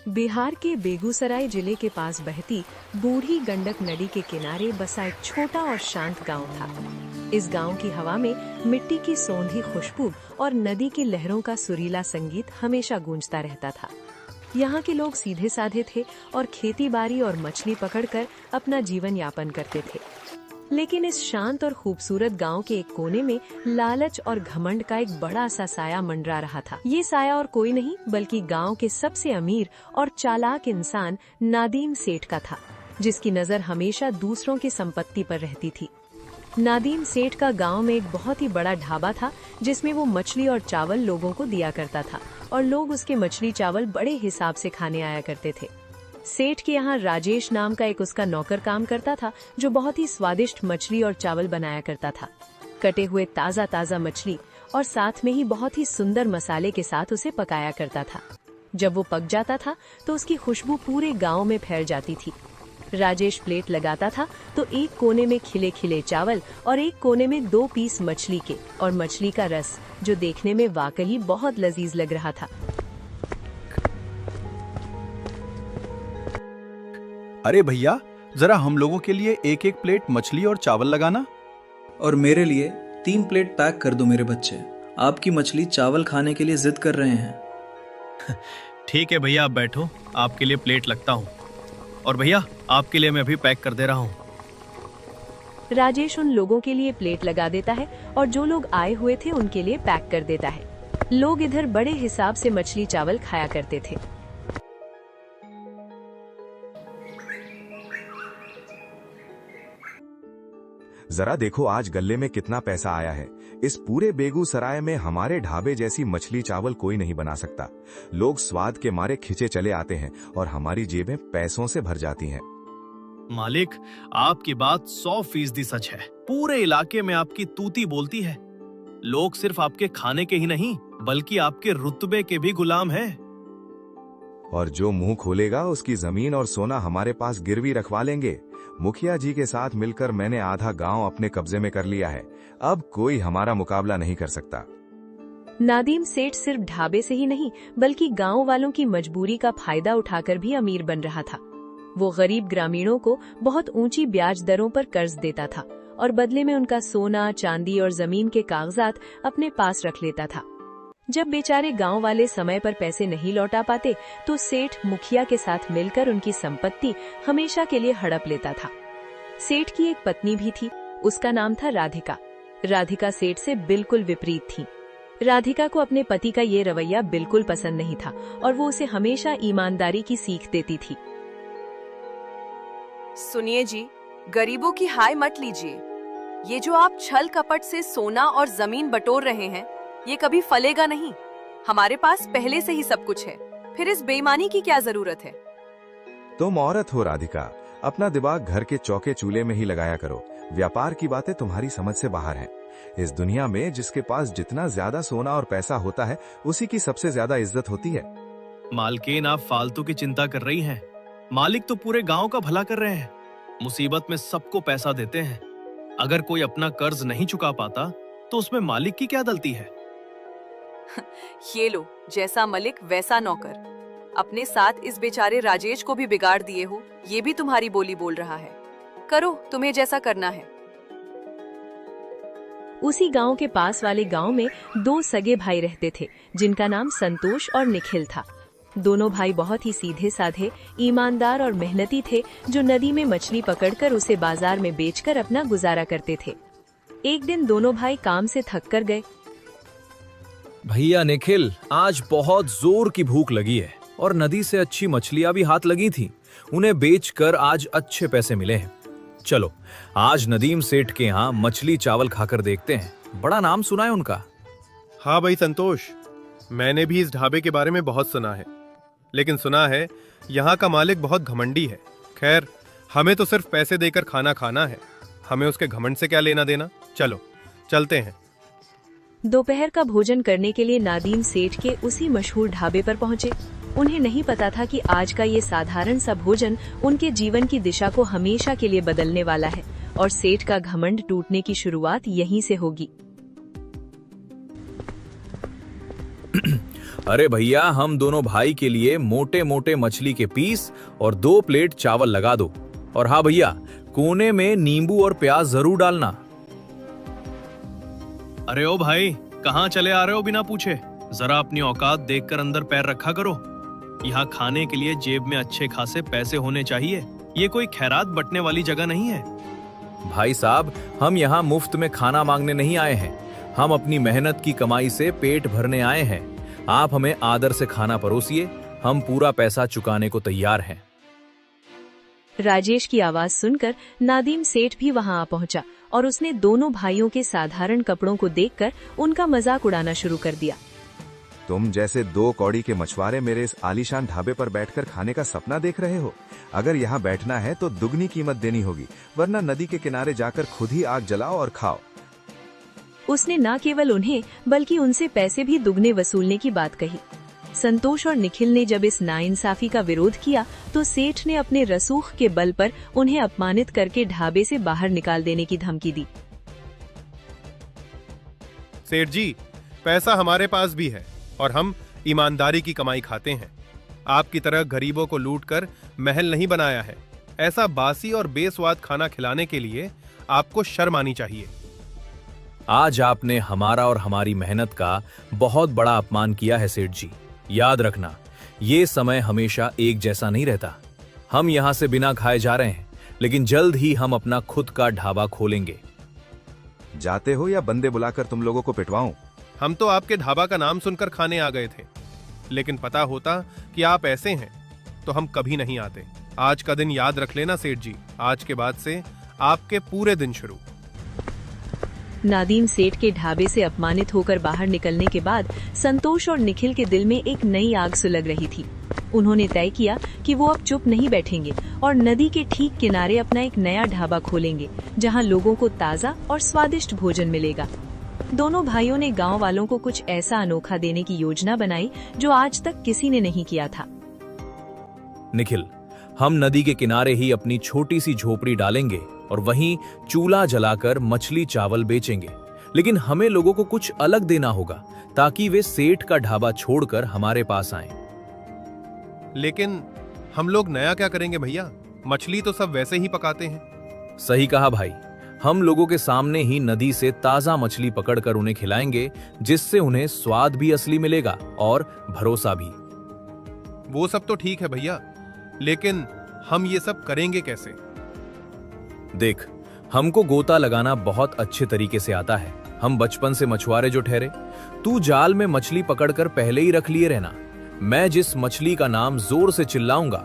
बिहार के बेगूसराय जिले के पास बहती बूढ़ी गंडक नदी के किनारे बसा एक छोटा और शांत गांव था। इस गांव की हवा में मिट्टी की सौंधी खुशबू और नदी की लहरों का सुरीला संगीत हमेशा गूंजता रहता था। यहाँ के लोग सीधे साधे थे और खेती बाड़ी और मछली पकड़कर अपना जीवन यापन करते थे। लेकिन इस शांत और खूबसूरत गांव के एक कोने में लालच और घमंड का एक बड़ा सा साया मंडरा रहा था। ये साया और कोई नहीं बल्कि गांव के सबसे अमीर और चालाक इंसान नादीम सेठ का था, जिसकी नजर हमेशा दूसरों की संपत्ति पर रहती थी। नादीम सेठ का गांव में एक बहुत ही बड़ा ढाबा था, जिसमें वो मछली और चावल लोगों को दिया करता था और लोग उसके मछली चावल बड़े हिसाब से खाने आया करते थे। सेठ के यहाँ राजेश नाम का एक उसका नौकर काम करता था, जो बहुत ही स्वादिष्ट मछली और चावल बनाया करता था। कटे हुए ताज़ा ताज़ा मछली और साथ में ही बहुत ही सुंदर मसाले के साथ उसे पकाया करता था। जब वो पक जाता था तो उसकी खुशबू पूरे गांव में फैल जाती थी। राजेश प्लेट लगाता था तो एक कोने में खिले खिले चावल और एक कोने में 2 पीस मछली के और मछली का रस, जो देखने में वाकई बहुत लजीज लग रहा था। अरे भैया, जरा हम लोगों के लिए एक एक प्लेट मछली और चावल लगाना। और मेरे लिए 3 प्लेट पैक कर दो मेरे बच्चे। आपकी मछली चावल खाने के लिए जिद कर रहे हैं। ठीक है भैया, आप बैठो, आपके लिए प्लेट लगता हूँ। और भैया, आपके लिए मैं अभी पैक कर दे रहा हूँ। राजेश उन लोगों के लिए प्लेट लगा देता है और जो लोग आए हुए थे उनके लिए पैक कर देता है। लोग इधर बड़े हिसाब से मछली चावल खाया करते थे। जरा देखो आज गल्ले में कितना पैसा आया है। इस पूरे बेगूसराय में हमारे ढाबे जैसी मछली चावल कोई नहीं बना सकता। लोग स्वाद के मारे खिंचे चले आते हैं और हमारी जेबें पैसों से भर जाती हैं। मालिक, आपकी बात 100% सच है। पूरे इलाके में आपकी तूती बोलती है। लोग सिर्फ आपके खाने के ही नहीं बल्कि आपके रुतबे के भी गुलाम हैं। और जो मुंह खोलेगा उसकी जमीन और सोना हमारे पास गिरवी रखवा लेंगे। मुखिया जी के साथ मिलकर मैंने आधा गांव अपने कब्जे में कर लिया है। अब कोई हमारा मुकाबला नहीं कर सकता। नादीम सेठ सिर्फ ढाबे से ही नहीं बल्कि गांव वालों की मजबूरी का फायदा उठाकर भी अमीर बन रहा था। वो गरीब ग्रामीणों को बहुत ऊंची ब्याज दरों पर कर्ज देता था और बदले में उनका सोना, चांदी और जमीन के कागजात अपने पास रख लेता था। जब बेचारे गांव वाले समय पर पैसे नहीं लौटा पाते तो सेठ मुखिया के साथ मिलकर उनकी संपत्ति हमेशा के लिए हड़प लेता था। सेठ की एक पत्नी भी थी, उसका नाम था राधिका। राधिका सेठ से बिल्कुल विपरीत थी। राधिका को अपने पति का ये रवैया बिल्कुल पसंद नहीं था और वो उसे हमेशा ईमानदारी की सीख देती थी। सुनिए जी, गरीबों की हाय मत लीजिए। ये जो आप छल कपट से सोना और जमीन बटोर रहे हैं, ये कभी फलेगा नहीं। हमारे पास पहले से ही सब कुछ है, फिर इस बेईमानी की क्या जरूरत है? तुम औरत हो राधिका, अपना दिमाग घर के चौके चूल्हे में ही लगाया करो। व्यापार की बातें तुम्हारी समझ से बाहर हैं। इस दुनिया में जिसके पास जितना ज्यादा सोना और पैसा होता है उसी की सबसे ज्यादा इज्जत होती है। मालकिन, आप फालतू की चिंता कर रही हैं। मालिक तो पूरे गांव का भला कर रहे हैं। मुसीबत में सबको पैसा देते हैं। अगर कोई अपना कर्ज नहीं चुका पाता तो उसमें मालिक की क्या गलती है? ये लो, जैसा मलिक वैसा नौकर। अपने साथ इस बेचारे राजेश को भी बिगाड़ दिए हो। ये भी तुम्हारी बोली बोल रहा है। करो तुम्हें जैसा करना है। उसी गांव के पास वाले गांव में 2 सगे भाई रहते थे, जिनका नाम संतोष और निखिल था। दोनों भाई बहुत ही सीधे साधे, ईमानदार और मेहनती थे, जो नदी में मछली पकड़कर उसे बाजार में बेचकर अपना गुजारा करते थे। एक दिन दोनों भाई काम से थक कर गए। भैया निखिल, आज बहुत जोर की भूख लगी है और नदी से अच्छी मछलियां भी हाथ लगी थी। उन्हें बेचकर आज अच्छे पैसे मिले हैं। चलो आज नदीम सेठ के यहाँ मछली चावल खाकर देखते हैं। बड़ा नाम सुना है उनका। हाँ भाई संतोष, मैंने भी इस ढाबे के बारे में बहुत सुना है, लेकिन सुना है यहाँ का मालिक बहुत घमंडी है। खैर, हमें तो सिर्फ पैसे देकर खाना खाना है। हमें उसके घमंड से क्या लेना देना। चलो चलते हैं। दोपहर का भोजन करने के लिए नादीम सेठ के उसी मशहूर ढाबे पर पहुंचे। उन्हें नहीं पता था कि आज का ये साधारण सा भोजन उनके जीवन की दिशा को हमेशा के लिए बदलने वाला है और सेठ का घमंड टूटने की शुरुआत यहीं से होगी। अरे भैया, हम दोनों भाई के लिए मोटे मोटे मछली के पीस और 2 प्लेट चावल लगा दो। और हाँ भैया, कोने में नींबू और प्याज जरूर डालना। अरे ओ भाई, कहाँ चले आ रहे हो बिना पूछे? जरा अपनी औकात देखकर अंदर पैर रखा करो। यहाँ खाने के लिए जेब में अच्छे खासे पैसे होने चाहिए। ये कोई खैरात बंटने वाली जगह नहीं है। भाई साहब, हम यहाँ मुफ्त में खाना मांगने नहीं आए हैं। हम अपनी मेहनत की कमाई से पेट भरने आए हैं। आप हमें आदर से खाना परोसिए, हम पूरा पैसा चुकाने को तैयार हैं। राजेश की आवाज सुनकर नादीम सेठ भी वहां आ पहुंचा और उसने दोनों भाइयों के साधारण कपड़ों को देखकर उनका मजाक उड़ाना शुरू कर दिया। तुम जैसे 2 कौड़ी के मछुआरे मेरे इस आलीशान ढाबे पर बैठकर खाने का सपना देख रहे हो? अगर यहाँ बैठना है तो दुगनी कीमत देनी होगी, वरना नदी के किनारे जाकर खुद ही आग जलाओ और खाओ। उसने न केवल उन्हें बल्कि उनसे पैसे भी दुगने वसूलने की बात कही। संतोष और निखिल ने जब इस नाइंसाफी का विरोध किया तो सेठ ने अपने रसूख के बल पर उन्हें अपमानित करके ढाबे से बाहर निकाल देने की धमकी दी। सेठ जी, पैसा हमारे पास भी है और हम ईमानदारी की कमाई खाते हैं। आपकी तरह गरीबों को लूटकर महल नहीं बनाया है। ऐसा बासी और बेस्वाद खाना खिलाने के लिए आपको शर्म आनी चाहिए। आज आपने हमारा और हमारी मेहनत का बहुत बड़ा अपमान किया है सेठ जी। याद रखना, ये समय हमेशा एक जैसा नहीं रहता। हम यहाँ से बिना खाए जा रहे हैं, लेकिन जल्द ही हम अपना खुद का ढाबा खोलेंगे। जाते हो या बंदे बुलाकर तुम लोगों को पिटवाऊं? हम तो आपके ढाबा का नाम सुनकर खाने आ गए थे, लेकिन पता होता कि आप ऐसे हैं तो हम कभी नहीं आते। आज का दिन याद रख लेना सेठ जी। आज के बाद से आपके पूरे दिन शुरू। नादीम सेठ के ढाबे से अपमानित होकर बाहर निकलने के बाद संतोष और निखिल के दिल में एक नई आग सुलग रही थी। उन्होंने तय किया कि वो अब चुप नहीं बैठेंगे और नदी के ठीक किनारे अपना एक नया ढाबा खोलेंगे, जहां लोगों को ताज़ा और स्वादिष्ट भोजन मिलेगा। दोनों भाइयों ने गांव वालों को कुछ ऐसा अनोखा देने की योजना बनाई जो आज तक किसी ने नहीं किया था। निखिल, हम नदी के किनारे ही अपनी छोटी सी झोपड़ी डालेंगे और वहीं चूल्हा जलाकर मछली चावल बेचेंगे। लेकिन हमें लोगों को कुछ अलग देना होगा ताकि वे सेठ का ढाबा छोड़कर हमारे पास आएं। लेकिन हम लोग नया क्या करेंगे भैया? मछली तो सब वैसे ही पकाते हैं। सही कहा भाई, हम लोगों के सामने ही नदी से ताजा मछली पकड़कर उन्हें खिलाएंगे, जिससे उन्हें स्वाद भी असली मिलेगा और भरोसा भी। वो सब तो ठीक है भैया, लेकिन हम ये सब करेंगे कैसे? देख, हमको गोता लगाना बहुत अच्छे तरीके से आता है। हम बचपन से मछुआरे जो ठहरे। तू जाल में मछली पकड़कर पहले ही रख लिए रहना। मैं जिस मछली का नाम जोर से चिल्लाऊंगा,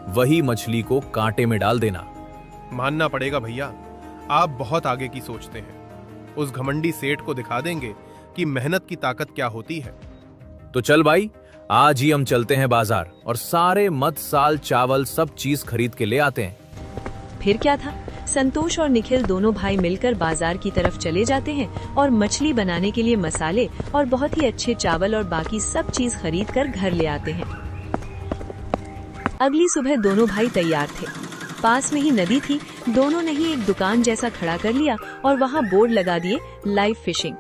वही मछली को कांटे में डाल देना। मानना पड़ेगा भैया, आप बहुत आगे की सोचते हैं। उस घमंडी सेठ को दिखा देंगे कि मेहनत की ताकत क्या होती है। तो चल भाई, आज ही हम चलते हैं बाजार और सारे मद, साल, चावल सब चीज खरीद के ले आते हैं। फिर क्या था, संतोष और निखिल दोनों भाई मिलकर बाजार की तरफ चले जाते हैं और मछली बनाने के लिए मसाले और बहुत ही अच्छे चावल और बाकी सब चीज खरीद कर घर ले आते हैं। अगली सुबह दोनों भाई तैयार थे। पास में ही नदी थी। दोनों ने ही एक दुकान जैसा खड़ा कर लिया और वहाँ बोर्ड लगा दिए, लाइव फिशिंग।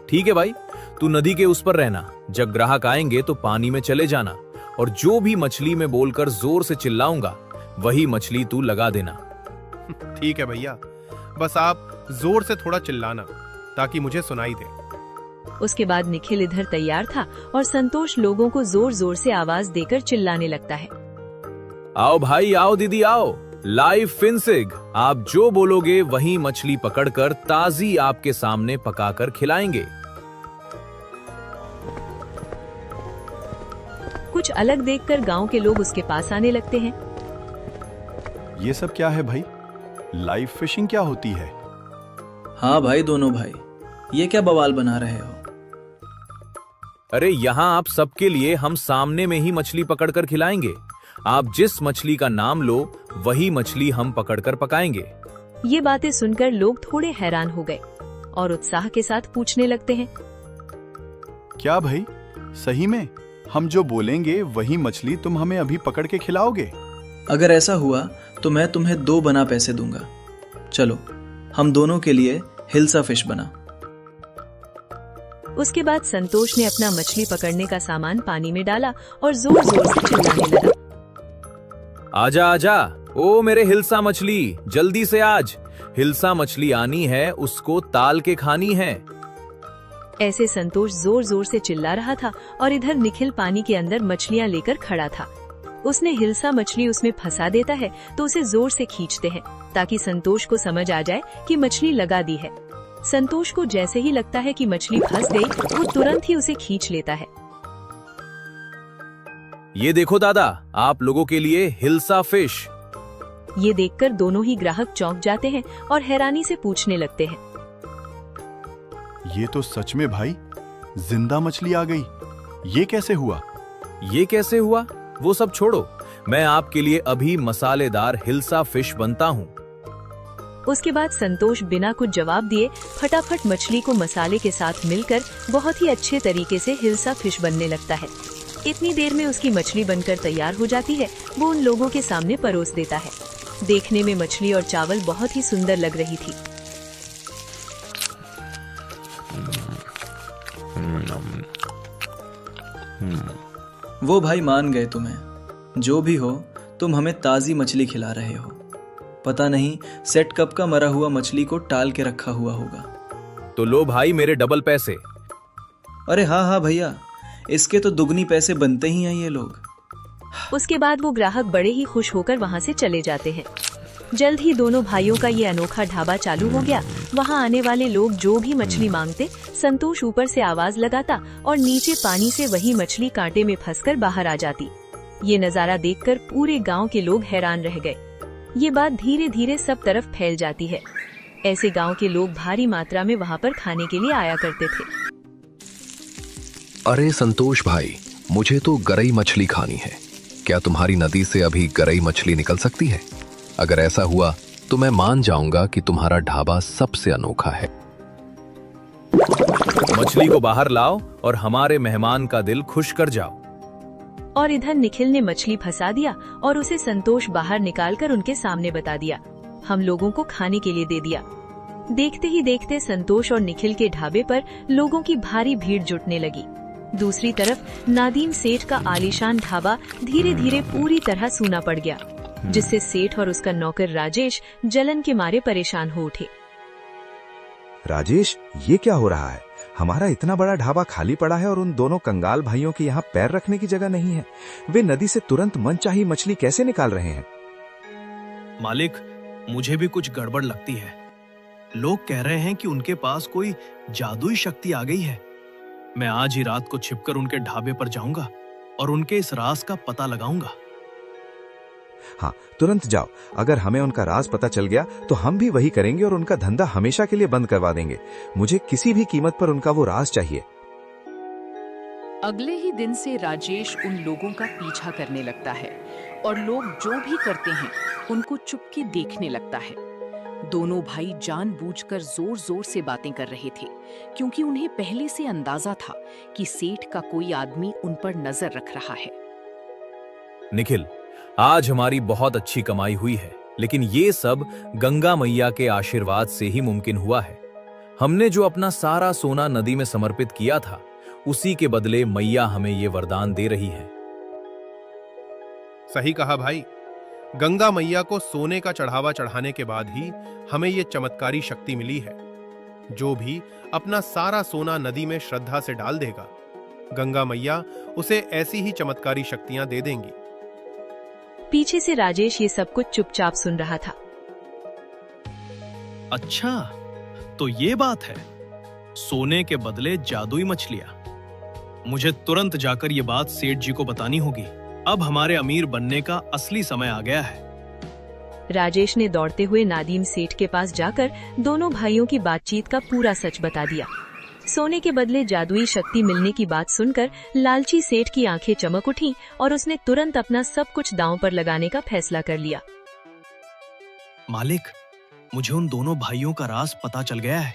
ठीक है भाई, तू नदी के उस पर रहना। जब ग्राहक आएंगे तो पानी में चले जाना और जो भी मछली में बोलकर जोर से चिल्लाऊंगा, वही मछली तू लगा देना। ठीक है भैया, बस आप जोर से थोड़ा चिल्लाना ताकि मुझे सुनाई दे। उसके बाद निखिल इधर तैयार था और संतोष लोगों को जोर जोर से आवाज देकर चिल्लाने लगता है। आओ भाई, आओ दीदी, आओ। Live fishing. आप जो बोलोगे वही मछली पकड़कर ताजी आपके सामने पकाकर खिलाएंगे। कुछ अलग देखकर गांव के लोग उसके पास आने लगते हैं। ये सब क्या है भाई? लाइव फिशिंग क्या होती है? हाँ भाई, दोनों भाई, ये क्या बवाल बना रहे हो? अरे यहाँ आप सबके लिए हम सामने में ही मछली पकड़कर खिलाएंगे। आप जिस मछली का नाम लो, वही मछली हम पकड़कर पकाएंगे। ये बातें सुनकर लोग थोड़े हैरान हो गए और उत्साह के साथ पूछने लगते हैं, क्या भाई, सही में हम जो बोलेंगे वही मछली तुम हमें अभी पकड़ के खिलाओगे? अगर ऐसा हुआ तो मैं तुम्हें 2 बना पैसे दूंगा। चलो, हम दोनों के लिए हिल्सा फिश बना। उसके बाद संतोष ने अपना मछली पकड़ने का सामान पानी में डाला और जोर जोर से चिल्लाने लगा। आजा आजा, ओ मेरे हिल्सा मछली, जल्दी से आज। हिल्सा मछली आनी है, उसको ताल के खानी है। ऐसे संतोष जोर जोर से चिल्ला रहा था और इधर निखिल पानी के अंदर मछलियां लेकर खड़ा था। उसने हिल्सा मछली उसमें फंसा देता है तो उसे जोर से खींचते हैं ताकि संतोष को समझ आ जाए कि मछली लगा दी है। संतोष को जैसे ही लगता है कि मछली फंस गई, वो तुरंत ही उसे खींच लेता है। ये देखो दादा, आप लोगों के लिए हिल्सा फिश। ये देखकर दोनों ही ग्राहक चौंक जाते हैं और हैरानी से पूछने लगते हैं। ये तो सच में भाई जिंदा मछली आ गई, ये कैसे हुआ? ये कैसे हुआ वो सब छोड़ो, मैं आपके लिए अभी मसालेदार हिल्सा फिश बनता हूँ। उसके बाद संतोष बिना कुछ जवाब दिए फटाफट मछली को मसाले के साथ मिलकर बहुत ही अच्छे तरीके से हिल्सा फिश बनने लगता है। इतनी देर में उसकी मछली बनकर तैयार हो जाती है। वो उन लोगों के सामने परोस देता है। देखने में मछली और चावल बहुत ही सुंदर लग रही थी। वो भाई मान गए तुम्हें। जो भी हो, तुम हमें ताजी मछली खिला रहे हो। पता नहीं सेट कब का मरा हुआ मछली को टाल के रखा हुआ होगा। तो लो भाई मेरे डबल पैसे। अरे हाँ हाँ भैया, इसके तो दुगनी पैसे बनते ही हैं ये लोग। उसके बाद वो ग्राहक बड़े ही खुश होकर वहाँ से चले जाते हैं। जल्द ही दोनों भाइयों का ये अनोखा ढाबा चालू हो गया। वहाँ आने वाले लोग जो भी मछली मांगते, संतोष ऊपर से आवाज लगाता और नीचे पानी से वही मछली कांटे में फंसकर बाहर आ जाती। ये नजारा देखकर पूरे गांव के लोग हैरान रह गए। ये बात धीरे धीरे सब तरफ फैल जाती है। ऐसे गांव के लोग भारी मात्रा में वहाँ पर खाने के लिए आया करते थे। अरे संतोष भाई, मुझे तो गरई मछली खानी है। क्या तुम्हारी नदी से अभी गरई मछली निकल सकती है? अगर ऐसा हुआ तो मैं मान जाऊंगा कि तुम्हारा ढाबा सबसे अनोखा है। मछली को बाहर लाओ और हमारे मेहमान का दिल खुश कर जाओ। और इधर निखिल ने मछली फंसा दिया और उसे संतोष बाहर निकालकर उनके सामने बता दिया। हम लोगों को खाने के लिए दे दिया। देखते ही देखते संतोष और निखिल के ढाबे पर लोगों की भारी भीड़ जुटने लगी। दूसरी तरफ नादीम सेठ का आलीशान ढाबा धीरे धीरे पूरी तरह सूना पड़ गया, जिससे सेठ और उसका नौकर राजेश जलन के मारे परेशान हो उठे। राजेश, ये क्या हो रहा है? हमारा इतना बड़ा ढाबा खाली पड़ा है और उन दोनों कंगाल भाइयों के यहाँ पैर रखने की जगह नहीं है। वे नदी से तुरंत मनचाही मछली कैसे निकाल रहे हैं? मालिक, मुझे भी कुछ गड़बड़ लगती है। लोग कह रहे हैं कि उनके पास कोई जादुई शक्ति आ गई है। मैं आज ही रात को छिपकर उनके ढाबे पर जाऊंगा और उनके इस राज का पता लगाऊंगा। हाँ, तुरंत जाओ। अगर हमें उनका राज पता चल गया तो हम भी वही करेंगे और उनका धंधा हमेशा के लिए बंद करवा देंगे। मुझे किसी भी कीमत पर उनका वो राज चाहिए। अगले ही दिन से राजेश उन लोगों का पीछा करने लगता है और लोग जो भी करते हैं उनको चुपके देखने लगता है। दोनों भाई जानबूझकर जोर जोर से बातें कर रहे थे, क्योंकि उन्हें पहले से अंदाजा था कि सेठ का कोई आदमी उन पर नजर रख रहा है। निखिल, आज हमारी बहुत अच्छी कमाई हुई है, लेकिन ये सब गंगा मैया के आशीर्वाद से ही मुमकिन हुआ है। हमने जो अपना सारा सोना नदी में समर्पित किया था, उसी के बदले मैया हमें ये वरदान दे रही है। सही कहा भाई। गंगा मैया को सोने का चढ़ावा चढ़ाने के बाद ही हमें ये चमत्कारी शक्ति मिली है। जो भी अपना सारा सोना नदी में श्रद्धा से डाल देगा, गंगा मैया उसे ऐसी ही चमत्कारी शक्तियां दे देंगी। पीछे से राजेश ये सब कुछ चुपचाप सुन रहा था। अच्छा, तो ये बात है, सोने के बदले जादुई मछलियां। मुझे तुरंत जाकर ये बात सेठ जी को बतानी होगी। अब हमारे अमीर बनने का असली समय आ गया है। राजेश ने दौड़ते हुए नादीम सेठ के पास जाकर दोनों भाइयों की बातचीत का पूरा सच बता दिया। सोने के बदले जादुई शक्ति मिलने की बात सुनकर लालची सेठ की आंखें चमक उठीं और उसने तुरंत अपना सब कुछ दांव पर लगाने का फैसला कर लिया। मालिक, मुझे उन दोनों भाइयों का राज पता चल गया है।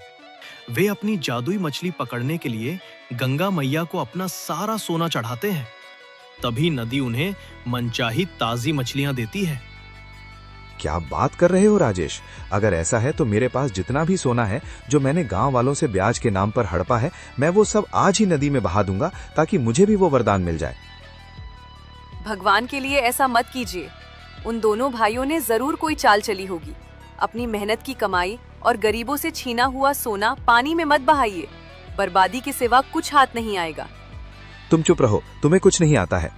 वे अपनी जादुई मछली पकड़ने के लिए गंगा मैया को अपना सारा सोना चढ़ाते हैं, तभी नदी उन्हें मनचाही ताजी मछलियां देती है। क्या बात कर रहे हो राजेश? अगर ऐसा है तो मेरे पास जितना भी सोना है जो मैंने गांव वालों से ब्याज के नाम पर हड़पा है, मैं वो सब आज ही नदी में बहा दूंगा ताकि मुझे भी वो वरदान मिल जाए। भगवान के लिए ऐसा मत कीजिए। उन दोनों भाइयों ने जरूर कोई चाल चली होगी। अपनी मेहनत की कमाई और गरीबों से छीना हुआ सोना पानी में मत बहाइए। बर्बादी के सिवा कुछ हाथ नहीं आएगा। तुम चुप रहो, तुम्हें कुछ नहीं आता है।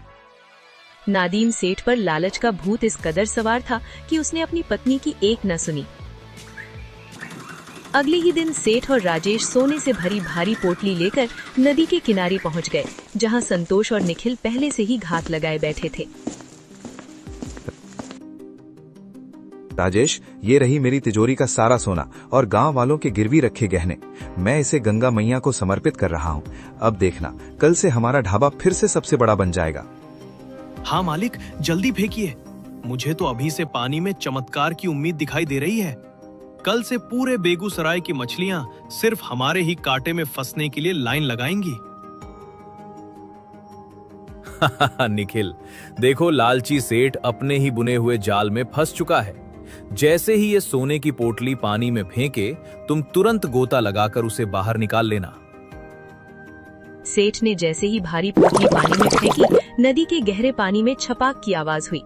नादीम सेठ पर लालच का भूत इस कदर सवार था कि उसने अपनी पत्नी की एक न सुनी। अगले ही दिन सेठ और राजेश सोने से भरी भारी पोटली लेकर नदी के किनारे पहुंच गए, जहां संतोष और निखिल पहले से ही घात लगाए बैठे थे। राजेश, ये रही मेरी तिजोरी का सारा सोना और गांव वालों के गिरवी रखे गहने। मैं इसे गंगा मैया को समर्पित कर रहा हूँ। अब देखना, कल से हमारा ढाबा फिर से सबसे बड़ा बन जाएगा। हाँ मालिक, जल्दी फेंकिए। मुझे तो अभी से पानी में चमत्कार की उम्मीद दिखाई दे रही है। कल से पूरे बेगूसराय की मछलियां सिर्फ हमारे ही कांटे में फंसने के लिए लाइन लगाएंगी। निखिल, देखो लालची सेठ अपने ही बुने हुए जाल में फंस चुका है। जैसे ही ये सोने की पोटली पानी में फेंके, तुम तुरंत गोता लगाकर उसे बाहर निकाल लेना। सेठ ने जैसे ही भारी पोटली पानी में फेंकी, नदी के गहरे पानी में छपाक की आवाज हुई।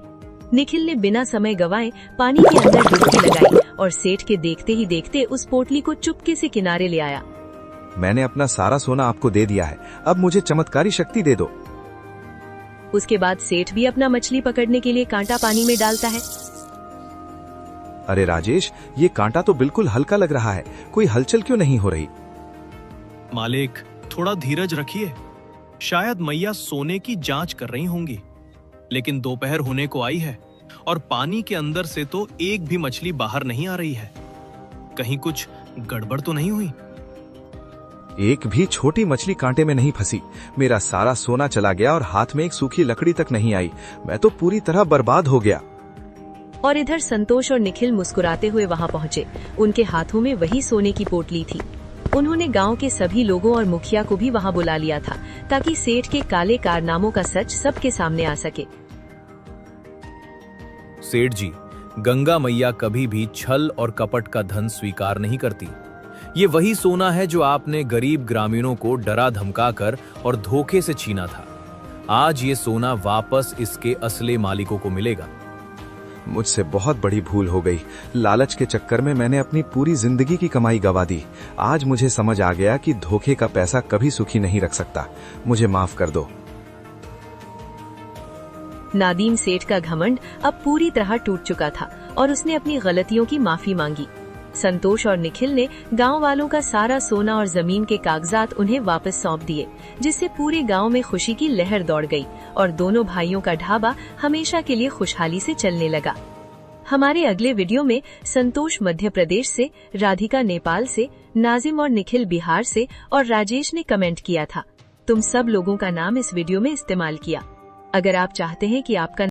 निखिल ने बिना समय गवाए पानी के अंदर डुबकी लगाई और सेठ के देखते ही देखते उस पोटली को चुपके से किनारे ले आया। मैंने अपना सारा सोना आपको दे दिया है, अब मुझे चमत्कारी शक्ति दे दो। उसके बाद सेठ भी अपना मछली पकड़ने के लिए कांटा पानी में डालता है। अरे राजेश, ये कांटा तो बिल्कुल हल्का लग रहा है, कोई हलचल क्यों नहीं हो रही? मालिक, थोड़ा धीरज रखिए। शायद मैया सोने की जांच कर रही होंगी। लेकिन दोपहर होने को आई है और पानी के अंदर से तो एक भी मछली बाहर नहीं आ रही है। कहीं कुछ गड़बड़ तो नहीं हुई? एक भी छोटी मछली कांटे में नहीं फंसी। मेरा सारा सोना चला गया और हाथ में एक सूखी लकड़ी तक नहीं आई। मैं तो पूरी तरह बर्बाद हो गया। और इधर संतोष और निखिल मुस्कुराते हुए वहां पहुंचे। उनके हाथों में वही सोने की पोटली थी। उन्होंने गांव के सभी लोगों और मुखिया को भी वहां बुला लिया था ताकि सेठ के काले कारनामों का सच सबके सामने आ सके। सेठ जी, गंगा मैया कभी भी छल और कपट का धन स्वीकार नहीं करती। ये वही सोना है जो आपने गरीब ग्रामीणों को डरा धमकाकर और धोखे से छीना था। आज ये सोना वापस इसके असली मालिकों को मिलेगा। मुझसे बहुत बड़ी भूल हो गई। लालच के चक्कर में मैंने अपनी पूरी जिंदगी की कमाई गवा दी। आज मुझे समझ आ गया कि धोखे का पैसा कभी सुखी नहीं रख सकता। मुझे माफ कर दो। नादीम सेठ का घमंड अब पूरी तरह टूट चुका था और उसने अपनी गलतियों की माफी मांगी। संतोष और निखिल ने गांव वालों का सारा सोना और जमीन के कागजात उन्हें वापस सौंप दिए, जिससे पूरे गांव में खुशी की लहर दौड़ गई और दोनों भाइयों का ढाबा हमेशा के लिए खुशहाली से चलने लगा। हमारे अगले वीडियो में संतोष मध्य प्रदेश से, राधिका नेपाल से, नाजिम और निखिल बिहार से और राजेश ने कमेंट किया था। तुम सब लोगों का नाम इस वीडियो में इस्तेमाल किया। अगर आप चाहते हैं कि आपका